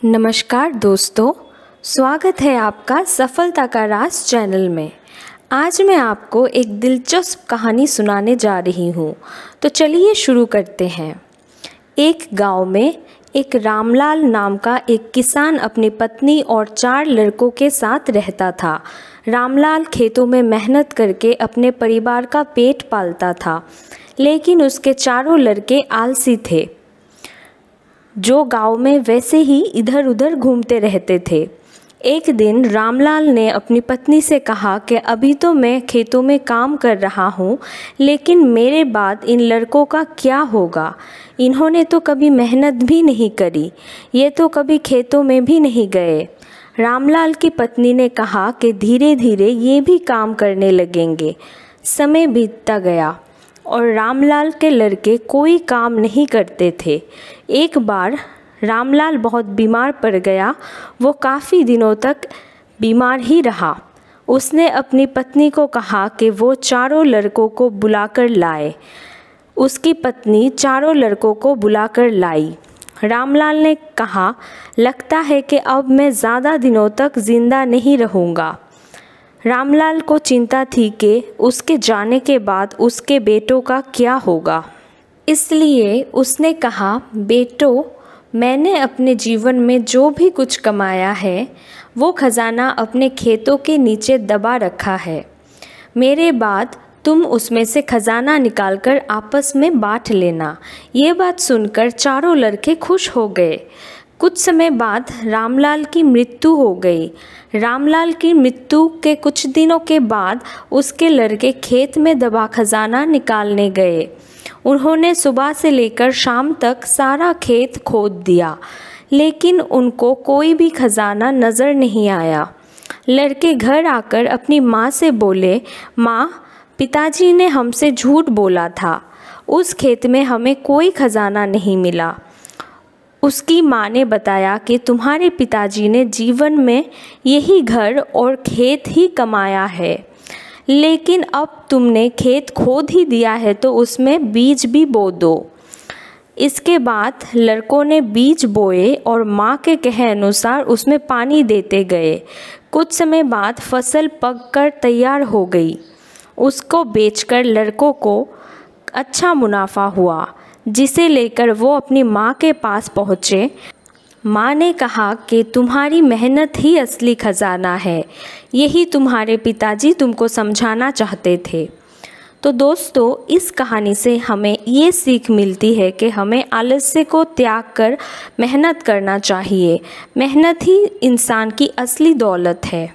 नमस्कार दोस्तों, स्वागत है आपका सफलता का राज चैनल में। आज मैं आपको एक दिलचस्प कहानी सुनाने जा रही हूँ, तो चलिए शुरू करते हैं। एक गांव में एक रामलाल नाम का एक किसान अपनी पत्नी और 4 लड़कों के साथ रहता था। रामलाल खेतों में मेहनत करके अपने परिवार का पेट पालता था, लेकिन उसके चारों लड़के आलसी थे, जो गांव में वैसे ही इधर उधर घूमते रहते थे। एक दिन रामलाल ने अपनी पत्नी से कहा कि अभी तो मैं खेतों में काम कर रहा हूँ, लेकिन मेरे बाद इन लड़कों का क्या होगा? इन्होंने तो कभी मेहनत भी नहीं करी, ये तो कभी खेतों में भी नहीं गए। रामलाल की पत्नी ने कहा कि धीरे धीरे ये भी काम करने लगेंगे। समय बीतता गया और रामलाल के लड़के कोई काम नहीं करते थे। एक बार रामलाल बहुत बीमार पड़ गया। वो काफ़ी दिनों तक बीमार ही रहा। उसने अपनी पत्नी को कहा कि वो चारों लड़कों को बुलाकर लाए। उसकी पत्नी चारों लड़कों को बुलाकर लाई। रामलाल ने कहा, लगता है कि अब मैं ज़्यादा दिनों तक ज़िंदा नहीं रहूँगा। रामलाल को चिंता थी कि उसके जाने के बाद उसके बेटों का क्या होगा। इसलिए उसने कहा, बेटों, मैंने अपने जीवन में जो भी कुछ कमाया है वो खजाना अपने खेतों के नीचे दबा रखा है। मेरे बाद तुम उसमें से खजाना निकालकर आपस में बांट लेना। ये बात सुनकर चारों लड़के खुश हो गए। कुछ समय बाद रामलाल की मृत्यु हो गई। रामलाल की मृत्यु के कुछ दिनों के बाद उसके लड़के खेत में दबा खजाना निकालने गए। उन्होंने सुबह से लेकर शाम तक सारा खेत खोद दिया, लेकिन उनको कोई भी खजाना नज़र नहीं आया। लड़के घर आकर अपनी माँ से बोले, माँ, पिताजी ने हमसे झूठ बोला था, उस खेत में हमें कोई खजाना नहीं मिला। उसकी माँ ने बताया कि तुम्हारे पिताजी ने जीवन में यही घर और खेत ही कमाया है, लेकिन अब तुमने खेत खोद ही दिया है तो उसमें बीज भी बो दो। इसके बाद लड़कों ने बीज बोए और माँ के कहे अनुसार उसमें पानी देते गए। कुछ समय बाद फसल पककर तैयार हो गई। उसको बेचकर लड़कों को अच्छा मुनाफा हुआ, जिसे लेकर वो अपनी माँ के पास पहुँचे। माँ ने कहा कि तुम्हारी मेहनत ही असली खजाना है, यही तुम्हारे पिताजी तुमको समझाना चाहते थे। तो दोस्तों, इस कहानी से हमें ये सीख मिलती है कि हमें आलस्य को त्याग कर मेहनत करना चाहिए। मेहनत ही इंसान की असली दौलत है।